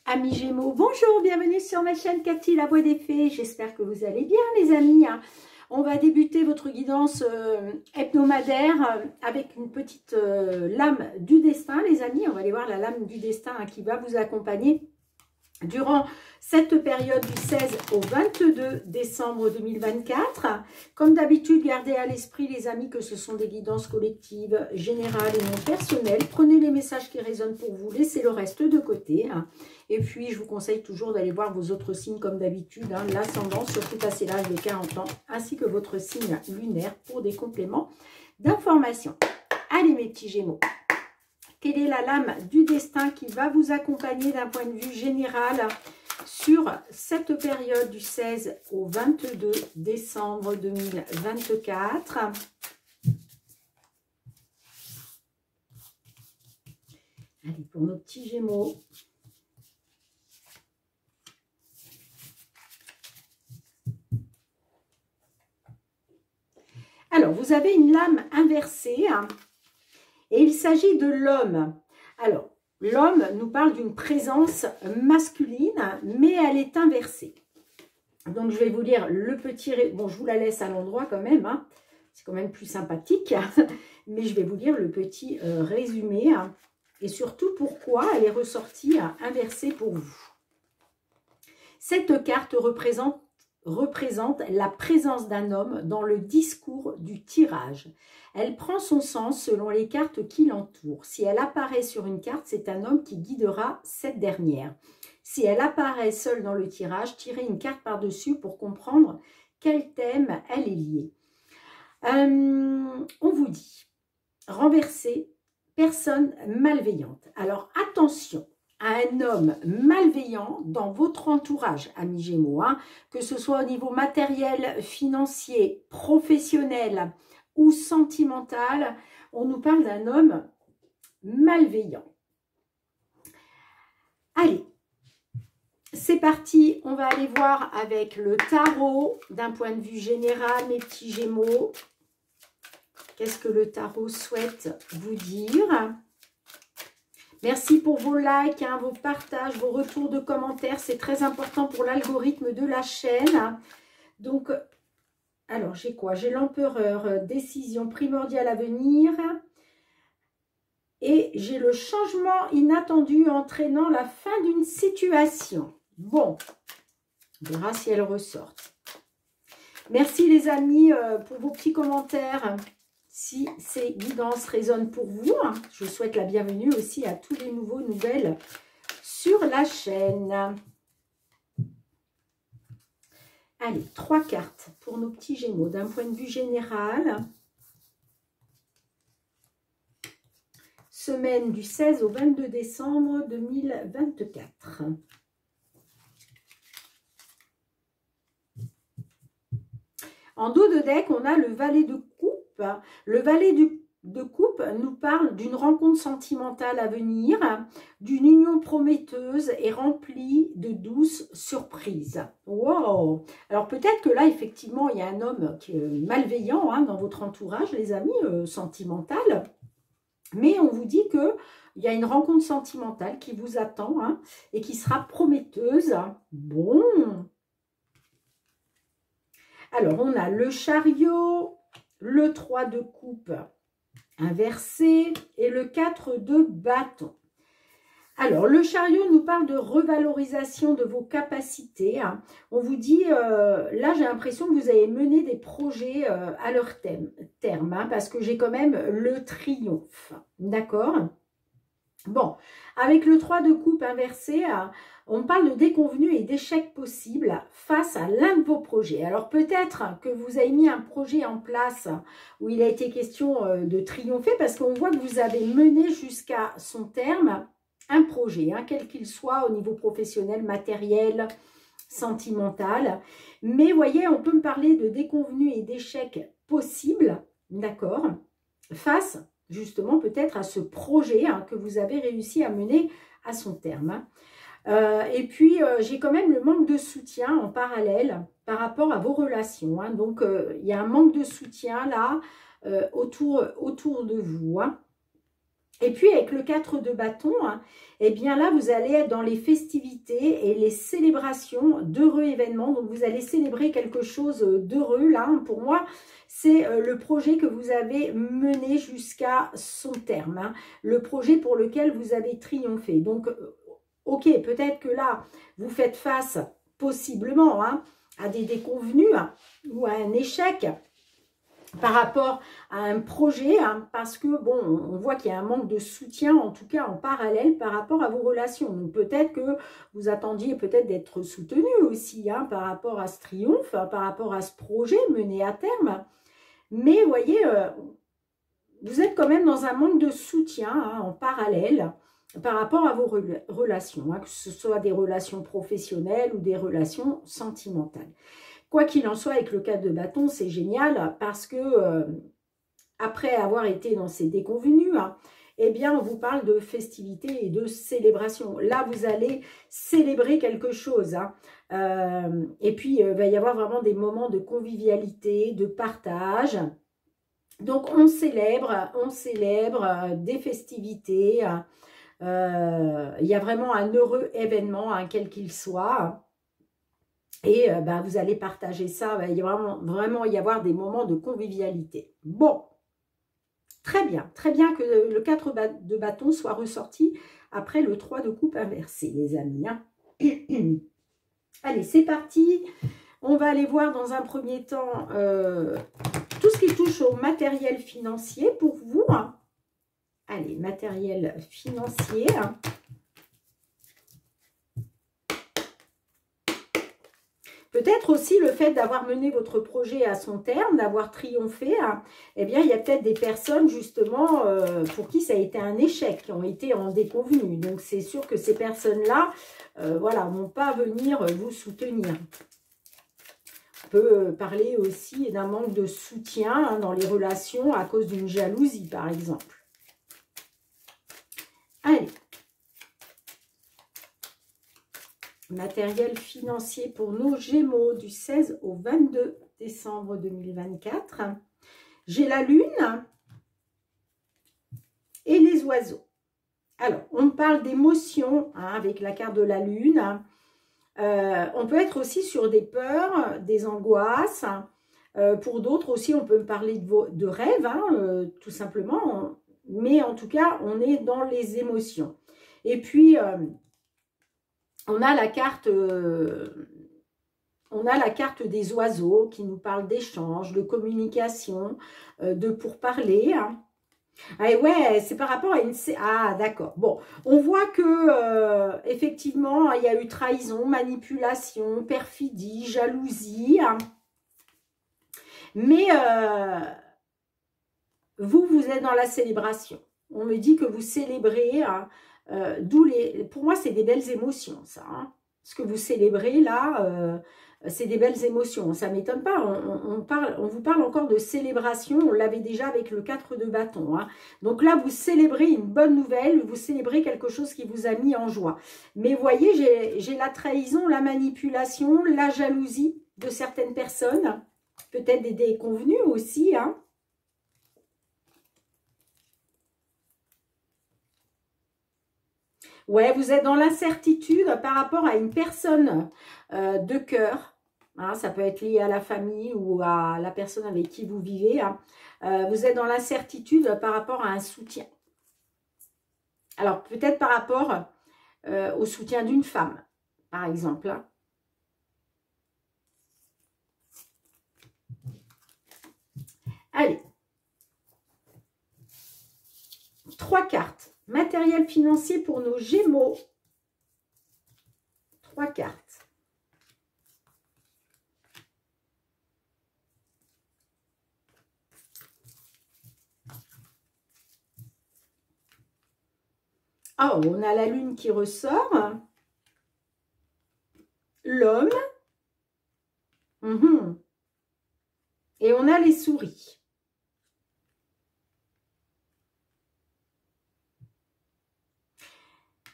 Amis Gémeaux, bonjour, bienvenue sur ma chaîne Cathy, la voix des fées. J'espère que vous allez bien les amis. On va débuter votre guidance hebdomadaire avec une petite lame du destin les amis. On va aller voir la lame du destin qui va vous accompagner durant cette période du 16 au 22 décembre 2024. Comme d'habitude, gardez à l'esprit les amis que ce sont des guidances collectives, générales et non personnelles. Prenez les messages qui résonnent pour vous, laissez le reste de côté. Et puis, je vous conseille toujours d'aller voir vos autres signes comme d'habitude, l'ascendant, surtout passé l'âge de 40 ans, ainsi que votre signe lunaire pour des compléments d'information. Allez mes petits Gémeaux. Quelle est la lame du destin qui va vous accompagner d'un point de vue général sur cette période du 16 au 22 décembre 2024? Allez, pour nos petits Gémeaux. Alors, vous avez une lame inversée. Et il s'agit de l'homme. Alors, l'homme nous parle d'une présence masculine, mais elle est inversée. Donc, je vais vous lire le petit... Bon, je vous la laisse à l'endroit quand même. C'est quand même plus sympathique. Mais je vais vous lire le petit résumé. Et surtout, pourquoi elle est ressortie inversée pour vous. Cette carte représente la présence d'un homme dans le discours du tirage. Elle prend son sens selon les cartes qui l'entourent. Si elle apparaît sur une carte, c'est un homme qui guidera cette dernière. Si elle apparaît seule dans le tirage, tirez une carte par-dessus pour comprendre quel thème elle est liée. On vous dit, renverser, personne malveillante. Alors attention à un homme malveillant dans votre entourage, amis Gémeaux, que ce soit au niveau matériel, financier, professionnel ou sentimental, on nous parle d'un homme malveillant. Allez, c'est parti, on va aller voir avec le tarot d'un point de vue général, mes petits Gémeaux. Qu'est-ce que le tarot souhaite vous dire ? Merci pour vos likes, vos partages, vos retours de commentaires. C'est très important pour l'algorithme de la chaîne. Donc, alors j'ai quoi? J'ai l'empereur, décision primordiale à venir. Et j'ai le changement inattendu entraînant la fin d'une situation. Bon, on verra si elle ressort. Merci les amis pour vos petits commentaires. Si ces guidances résonnent pour vous, je souhaite la bienvenue aussi à tous les nouvelles sur la chaîne. Allez, 3 cartes pour nos petits Gémeaux d'un point de vue général. Semaine du 16 au 22 décembre 2024. En dos de deck, on a le valet de coupe. Le valet de coupe nous parle d'une rencontre sentimentale à venir, d'une union prometteuse et remplie de douces surprises. Wow! Alors peut-être que là, effectivement, il y a un homme qui est malveillant dans votre entourage, les amis, sentimental. Mais on vous dit qu'il y a une rencontre sentimentale qui vous attend et qui sera prometteuse. Bon! Alors, on a le chariot, le 3 de coupe inversé et le 4 de bâton. Alors, le chariot nous parle de revalorisation de vos capacités. On vous dit, là, j'ai l'impression que vous avez mené des projets à leur terme, parce que j'ai quand même le triomphe. D'accord ? Bon, avec le 3 de coupe inversé, on parle de déconvenus et d'échecs possibles face à l'un de vos projets. Alors peut-être que vous avez mis un projet en place où il a été question de triompher parce qu'on voit que vous avez mené jusqu'à son terme un projet, quel qu'il soit au niveau professionnel, matériel, sentimental. Mais vous voyez, on peut me parler de déconvenus et d'échecs possibles, d'accord, face justement peut-être à ce projet que vous avez réussi à mener à son terme. Et puis, j'ai quand même le manque de soutien en parallèle par rapport à vos relations. Donc, il y a un manque de soutien là autour de vous. Et puis, avec le 4 de bâton, hein, eh bien là, vous allez être dans les festivités et les célébrations d'heureux événements. Donc, vous allez célébrer quelque chose d'heureux. Là, hein. Pour moi, c'est le projet que vous avez mené jusqu'à son terme. Hein. Le projet pour lequel vous avez triomphé. Donc, ok, peut-être que là, vous faites face, possiblement, hein, à des déconvenues hein, ou à un échec par rapport à un projet, hein, parce que, bon, on voit qu'il y a un manque de soutien, en tout cas en parallèle, par rapport à vos relations. Donc, peut-être que vous attendiez peut-être d'être soutenu aussi, hein, par rapport à ce triomphe, hein, par rapport à ce projet mené à terme. Mais, vous voyez, vous êtes quand même dans un manque de soutien hein, en parallèle par rapport à vos relations, hein, que ce soit des relations professionnelles ou des relations sentimentales. Quoi qu'il en soit, avec le 4 de bâton, c'est génial parce que après avoir été dans ces déconvenues, hein, eh bien, on vous parle de festivités et de célébration. Là, vous allez célébrer quelque chose. Hein. Et puis, il va y avoir vraiment des moments de convivialité, de partage. Donc, on célèbre des festivités. Il y a vraiment un heureux événement, hein, quel qu'il soit. Et ben, vous allez partager ça. Il va vraiment y avoir des moments de convivialité. Bon, très bien que le 4 de bâton soit ressorti après le 3 de coupe inversé, les amis. Hein. Allez, c'est parti. On va aller voir dans un premier temps tout ce qui touche au matériel financier pour vous. Hein. Allez, matériel financier. Hein. Peut-être aussi le fait d'avoir mené votre projet à son terme, d'avoir triomphé, hein, eh bien, il y a peut-être des personnes, justement, pour qui ça a été un échec, qui ont été en déconvenue. Donc, c'est sûr que ces personnes-là, voilà, vont pas venir vous soutenir. On peut parler aussi d'un manque de soutien hein, dans les relations à cause d'une jalousie, par exemple. Allez. Matériel financier pour nos Gémeaux du 16 au 22 décembre 2024. J'ai la Lune et les oiseaux. Alors, on parle d'émotions hein, avec la carte de la Lune. On peut être aussi sur des peurs, des angoisses. Pour d'autres aussi, on peut parler de rêves, hein, tout simplement. Mais en tout cas, on est dans les émotions. Et puis... on a la carte des oiseaux qui nous parle d'échange, de communication, de pourparler. Hein. Ah, ouais, c'est par rapport à une... Ah, d'accord. Bon, on voit que, effectivement, il y a eu trahison, manipulation, perfidie, jalousie. Hein. Mais vous êtes dans la célébration. On me dit que vous célébrez... Hein, pour moi, c'est des belles émotions, ça. Hein. Ce que vous célébrez, là, c'est des belles émotions. Ça ne m'étonne pas. On vous parle encore de célébration. On l'avait déjà avec le 4 de bâton. Hein. Donc là, vous célébrez une bonne nouvelle. Vous célébrez quelque chose qui vous a mis en joie. Mais vous voyez, j'ai la trahison, la manipulation, la jalousie de certaines personnes. Peut-être des déconvenues aussi, hein. Ouais, vous êtes dans l'incertitude par rapport à une personne de cœur. Hein, ça peut être lié à la famille ou à la personne avec qui vous vivez. Hein. Vous êtes dans l'incertitude par rapport à un soutien. Alors, peut-être par rapport au soutien d'une femme, par exemple. Hein. Allez. 3 cartes. Matériel financier pour nos Gémeaux. 3 cartes. Oh, on a la Lune qui ressort. L'homme. Et on a les souris.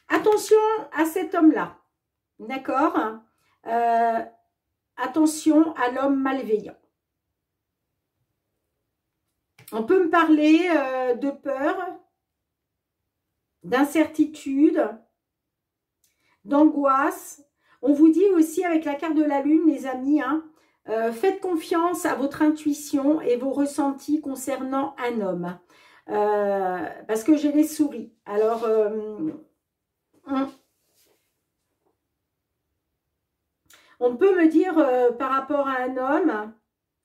Attention à cet homme-là, d'accord? Attention à l'homme malveillant. On peut me parler de peur, d'incertitude, d'angoisse. On vous dit aussi avec la carte de la lune, les amis, hein, faites confiance à votre intuition et vos ressentis concernant un homme. Parce que j'ai les souris. Alors, on peut me dire par rapport à un homme,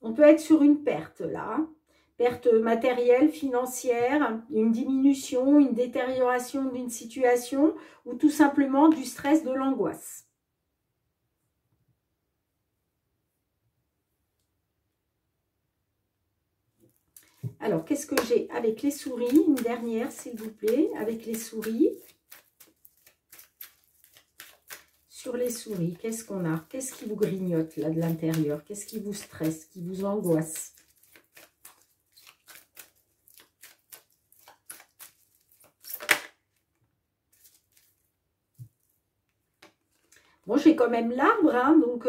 on peut être sur une perte là. Hein. Perte matérielle, financière, une diminution, une détérioration d'une situation ou tout simplement du stress, de l'angoisse. Alors, qu'est-ce que j'ai avec les souris? Une dernière, s'il vous plaît, avec les souris. Sur les souris, qu'est-ce qu'on a? Qu'est-ce qui vous grignote là de l'intérieur? Qu'est-ce qui vous stresse, qui vous angoisse? Bon, j'ai quand même l'arbre, hein, donc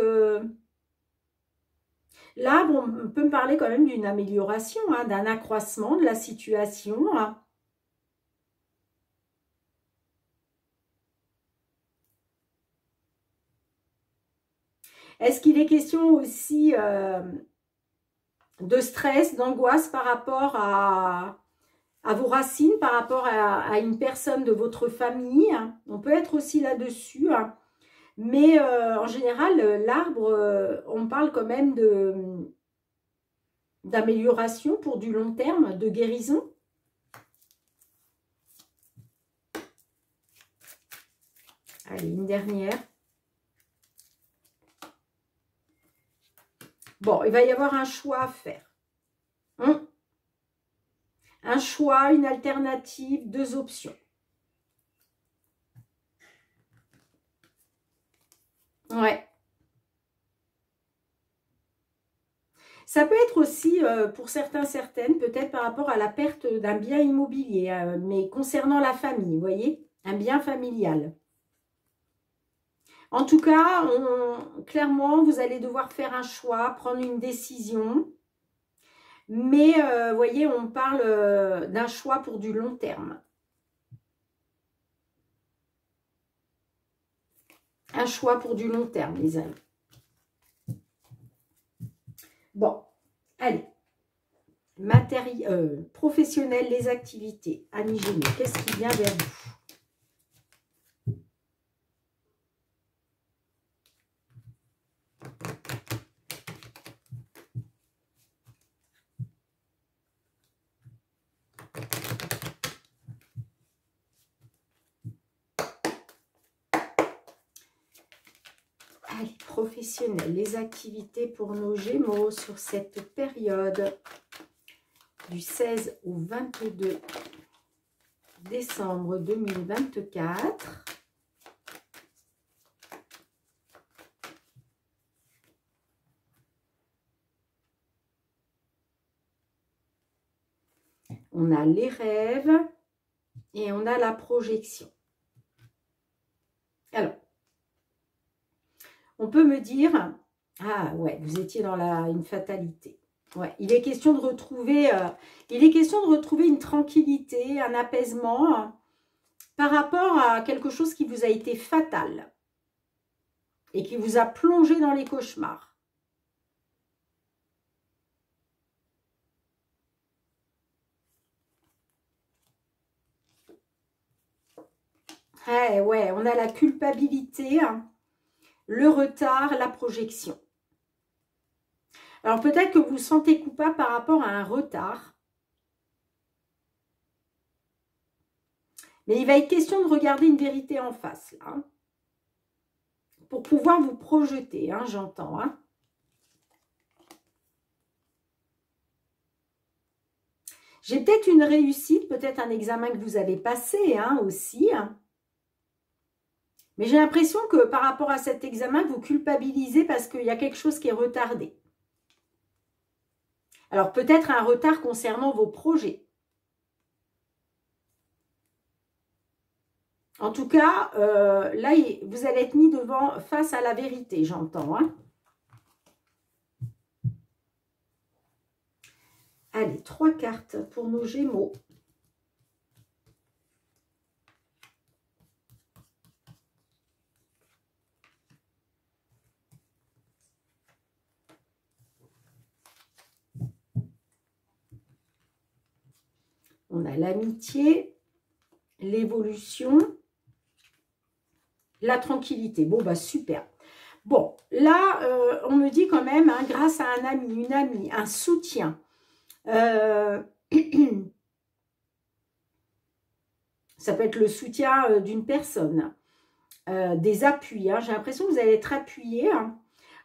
l'arbre, on peut me parler quand même d'une amélioration, hein, d'un accroissement de la situation. Hein. Est-ce qu'il est question aussi de stress, d'angoisse par rapport à vos racines, par rapport à une personne de votre famille? On peut être aussi là-dessus. Hein. Mais en général, l'arbre, on parle quand même d'amélioration pour du long terme, de guérison. Allez, une dernière. Bon, il va y avoir un choix à faire. Un choix, une alternative, deux options. Ouais. Ça peut être aussi, pour certains, certaines, peut-être par rapport à la perte d'un bien immobilier, mais concernant la famille, vous voyez, un bien familial. En tout cas, clairement, vous allez devoir faire un choix, prendre une décision. Mais, vous voyez, on parle d'un choix pour du long terme. Un choix pour du long terme, les amis. Bon, allez. Professionnel, les activités. Amis Gémeaux, qu'est-ce qui vient vers vous? Allez, professionnel, les activités pour nos Gémeaux sur cette période du 16 au 22 décembre 2024. On a les rêves et on a la projection. Alors, on peut me dire, ah ouais, vous étiez dans une fatalité. Ouais, il est question de retrouver, une tranquillité, un apaisement par rapport à quelque chose qui vous a été fatal et qui vous a plongé dans les cauchemars. Ouais, on a la culpabilité, le retard, la projection. Alors peut-être que vous vous sentez coupable par rapport à un retard. Mais il va être question de regarder une vérité en face, là. Pour pouvoir vous projeter, j'entends. J'ai peut-être une réussite, peut-être un examen que vous avez passé aussi. Mais j'ai l'impression que par rapport à cet examen, vous culpabilisez parce qu'il y a quelque chose qui est retardé. Alors peut-être un retard concernant vos projets. En tout cas, là, vous allez être mis face à la vérité, j'entends. Allez, 3 cartes pour nos Gémeaux. on a l'amitié, l'évolution, la tranquillité. Bon, bah super. Bon, là, on me dit quand même, hein, grâce à un ami, une amie, un soutien, ça peut être le soutien d'une personne, des appuis. Hein. J'ai l'impression que vous allez être appuyé. Hein.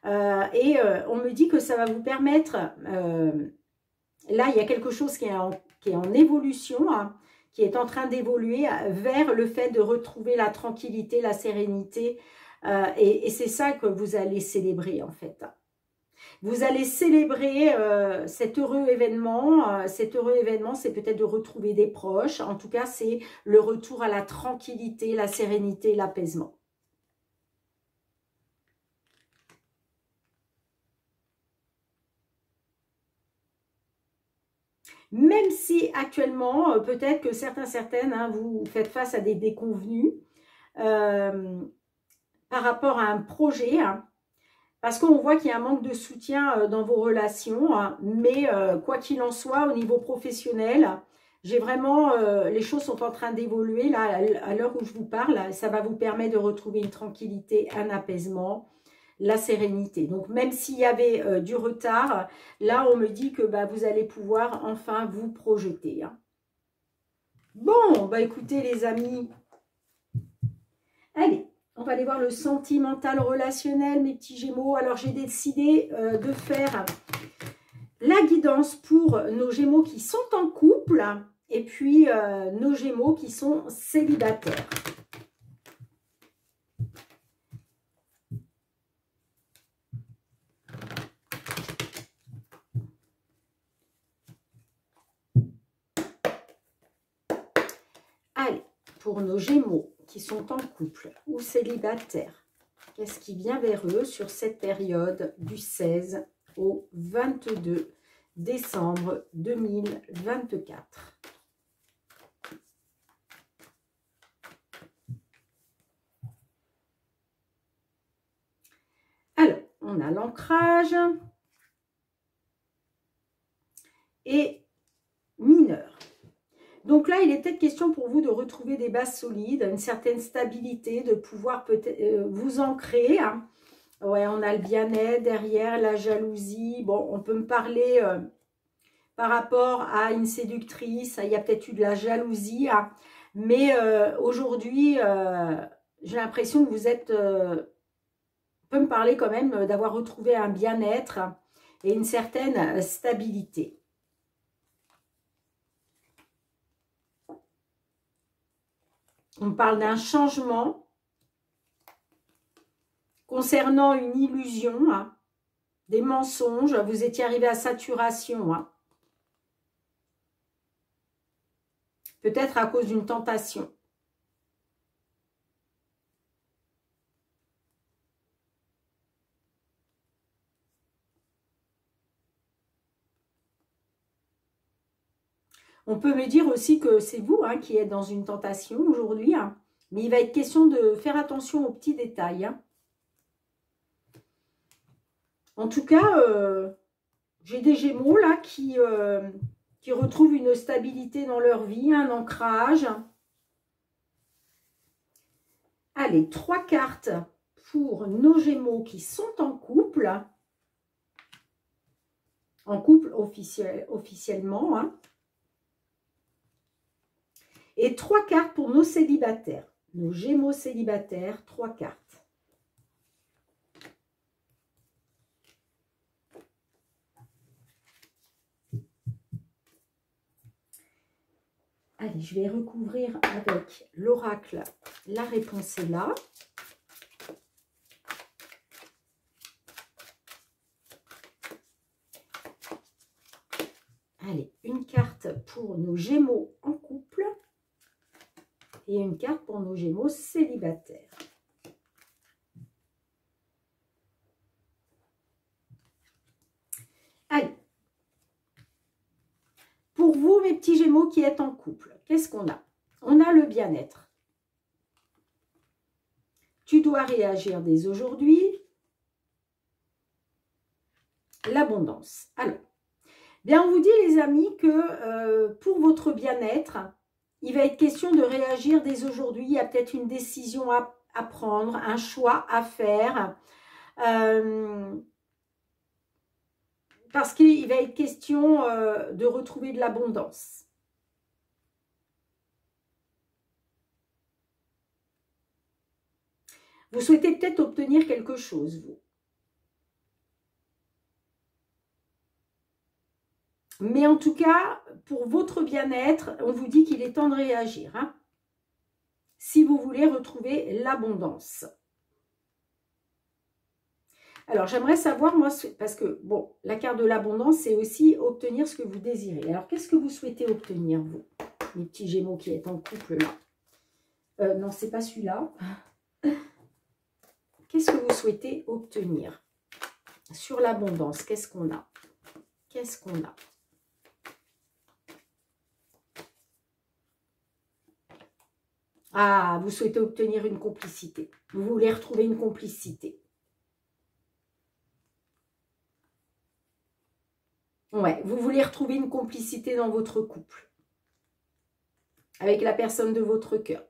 On me dit que ça va vous permettre, là, il y a quelque chose qui est en évolution, hein, qui est en train d'évoluer vers le fait de retrouver la tranquillité, la sérénité. Et c'est ça que vous allez célébrer, en fait. Vous allez célébrer cet heureux événement. Cet heureux événement, c'est peut-être de retrouver des proches. En tout cas, c'est le retour à la tranquillité, la sérénité, l'apaisement. Même si actuellement, peut-être que certaines, hein, vous faites face à des déconvenus par rapport à un projet, hein, parce qu'on voit qu'il y a un manque de soutien dans vos relations, hein, mais quoi qu'il en soit, au niveau professionnel, j'ai vraiment, les choses sont en train d'évoluer, là, à l'heure où je vous parle, ça va vous permettre de retrouver une tranquillité, un apaisement, la sérénité. Donc, même s'il y avait du retard, là, on me dit que bah, vous allez pouvoir enfin vous projeter. Hein. Bon, bah écoutez les amis, allez, on va aller voir le sentimental relationnel, mes petits Gémeaux. Alors, j'ai décidé de faire la guidance pour nos Gémeaux qui sont en couple et puis nos Gémeaux qui sont célibataires. Allez, pour nos Gémeaux qui sont en couple ou célibataires, qu'est-ce qui vient vers eux sur cette période du 16 au 22 décembre 2024? Alors, on a l'ancrage et mineur. Donc là, il est peut-être question pour vous de retrouver des bases solides, une certaine stabilité, de pouvoir peut-être vous ancrer. Hein. Ouais, on a le bien-être derrière, la jalousie. Bon, on peut me parler par rapport à une séductrice. Il y a peut-être eu de la jalousie. Hein. Mais aujourd'hui, j'ai l'impression que vous êtes... on peut me parler quand même d'avoir retrouvé un bien-être et une certaine stabilité. On parle d'un changement concernant une illusion, hein, des mensonges. Vous étiez arrivé à saturation. Hein. Peut-être à cause d'une tentation. On peut me dire aussi que c'est vous hein, qui êtes dans une tentation aujourd'hui. Hein, mais il va être question de faire attention aux petits détails. Hein. En tout cas, j'ai des Gémeaux là qui retrouvent une stabilité dans leur vie, un ancrage. Allez, 3 cartes pour nos Gémeaux qui sont en couple. En couple officiellement. Hein. Et 3 cartes pour nos célibataires. Nos Gémeaux célibataires, 3 cartes. Allez, je vais recouvrir avec l'oracle. La réponse est là. Allez, une carte pour nos Gémeaux en couple. Et une carte pour nos Gémeaux célibataires. Allez. Pour vous, mes petits Gémeaux qui êtes en couple, qu'est-ce qu'on a? On a le bien-être. Tu dois réagir dès aujourd'hui. L'abondance. Alors, Bien, on vous dit, les amis, que pour votre bien-être, il va être question de réagir dès aujourd'hui. Il y a peut-être une décision à prendre, un choix à faire. Parce qu'il va être question de retrouver de l'abondance. Vous souhaitez peut-être obtenir quelque chose, vous. Mais en tout cas, pour votre bien-être, on vous dit qu'il est temps de réagir. Hein, si vous voulez retrouver l'abondance. Alors, j'aimerais savoir, moi, parce que, bon, la carte de l'abondance, c'est aussi obtenir ce que vous désirez. Alors, qu'est-ce que vous souhaitez obtenir, vous, les petits Gémeaux qui êtes en couple, là? Non, c'est pas celui-là. Qu'est-ce que vous souhaitez obtenir? Sur l'abondance, qu'est-ce qu'on a? Qu'est-ce qu'on a? Ah, vous souhaitez obtenir une complicité. Vous voulez retrouver une complicité. Ouais, vous voulez retrouver une complicité dans votre couple. Avec la personne de votre cœur.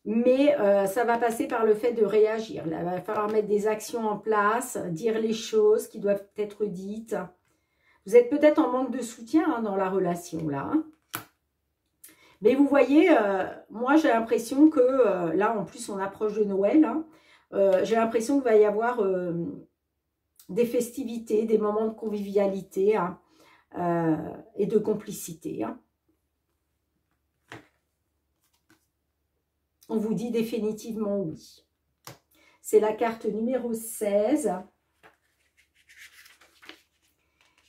Mais ça va passer par le fait de réagir. Là, il va falloir mettre des actions en place, dire les choses qui doivent être dites. Vous êtes peut-être en manque de soutien hein, dans la relation, là. Hein. Mais vous voyez, moi j'ai l'impression que, là en plus on approche de Noël, hein, j'ai l'impression qu'il va y avoir des festivités, des moments de convivialité hein, et de complicité. Hein. On vous dit définitivement oui. C'est la carte numéro 16.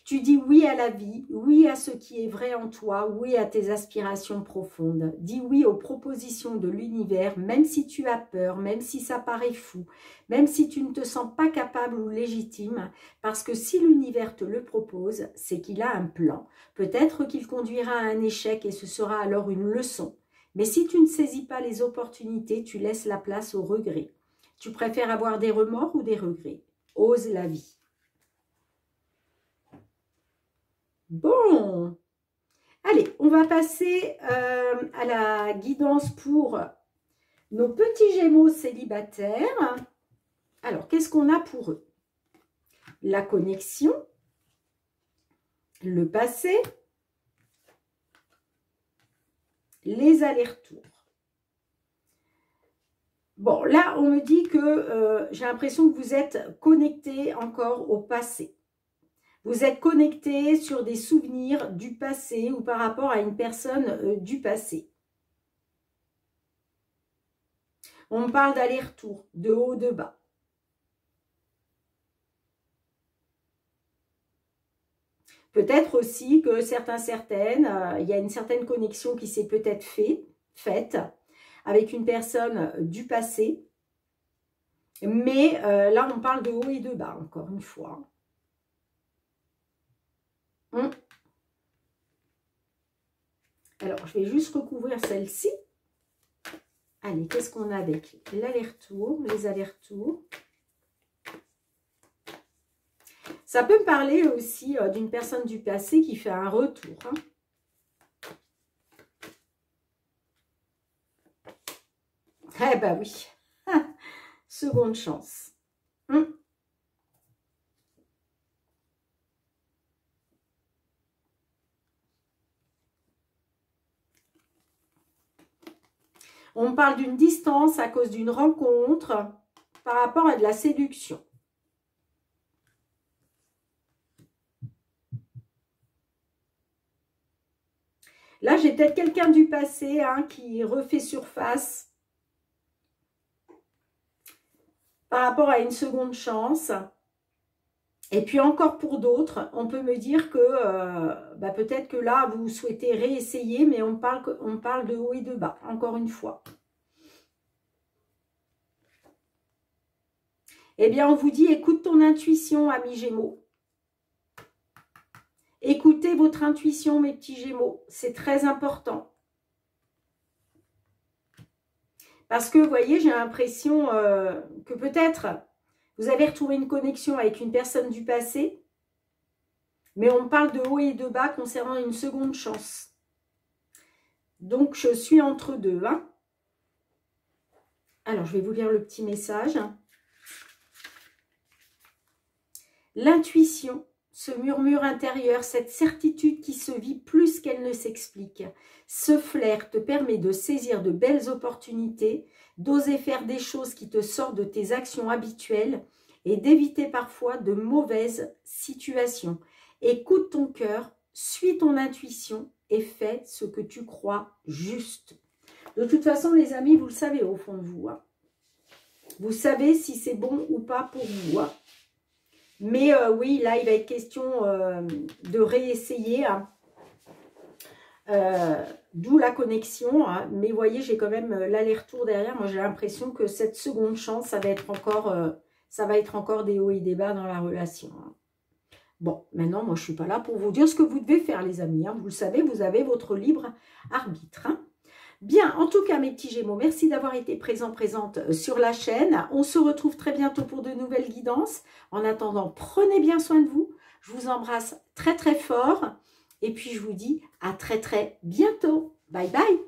Tu dis oui à la vie, oui à ce qui est vrai en toi, oui à tes aspirations profondes. Dis oui aux propositions de l'univers, même si tu as peur, même si ça paraît fou, même si tu ne te sens pas capable ou légitime, parce que si l'univers te le propose, c'est qu'il a un plan. Peut-être qu'il conduira à un échec et ce sera alors une leçon. Mais si tu ne saisis pas les opportunités, tu laisses la place au regret. Tu préfères avoir des remords ou des regrets? Ose la vie. Bon, allez, on va passer à la guidance pour nos petits Gémeaux célibataires. Alors, qu'est-ce qu'on a pour eux? La connexion, le passé, les allers-retours. Bon, là, on me dit que j'ai l'impression que vous êtes connectés encore au passé. Vous êtes connecté sur des souvenirs du passé ou par rapport à une personne du passé. On me parle d'aller-retour, de haut, de bas. Peut-être aussi que certaines, il y a une certaine connexion qui s'est peut-être faite avec une personne du passé. Mais là, on parle de haut et de bas, encore une fois. Alors, je vais juste recouvrir celle-ci. Allez, qu'est-ce qu'on a avec l'aller-retour, les allers-retours? Ça peut me parler aussi d'une personne du passé qui fait un retour. Hein. Eh ben oui, seconde chance. On parle d'une distance à cause d'une rencontre par rapport à de la séduction. Là, j'ai peut-être quelqu'un du passé hein, qui refait surface par rapport à une seconde chance. Et puis encore pour d'autres, on peut me dire que peut-être que là, vous souhaitez réessayer, mais on parle de haut et de bas, encore une fois. Eh bien, on vous dit, écoute ton intuition, amis Gémeaux. Écoutez votre intuition, mes petits Gémeaux. C'est très important. Parce que, vous voyez, j'ai l'impression que peut-être vous avez retrouvé une connexion avec une personne du passé. Mais on parle de haut et de bas concernant une seconde chance. Donc, je suis entre deux. Hein. Alors, je vais vous lire le petit message. L'intuition, ce murmure intérieur, cette certitude qui se vit plus qu'elle ne s'explique. Ce flair te permet de saisir de belles opportunités, d'oser faire des choses qui te sortent de tes actions habituelles et d'éviter parfois de mauvaises situations. Écoute ton cœur, suis ton intuition et fais ce que tu crois juste. De toute façon, les amis, vous le savez au fond de vous. Hein. Vous savez si c'est bon ou pas pour vous. Hein. Mais oui, là, il va être question de réessayer. Hein. D'où la connexion. Hein. Mais vous voyez, j'ai quand même l'aller-retour derrière. Moi, j'ai l'impression que cette seconde chance, ça va être encore des hauts et des bas dans la relation. Hein. Bon, maintenant, moi, je ne suis pas là pour vous dire ce que vous devez faire, les amis. Hein. Vous le savez, vous avez votre libre arbitre. Hein. Bien, en tout cas, mes petits Gémeaux, merci d'avoir été présente sur la chaîne. On se retrouve très bientôt pour de nouvelles guidances. En attendant, prenez bien soin de vous. Je vous embrasse très, très fort. Et puis, je vous dis à très, très bientôt. Bye, bye.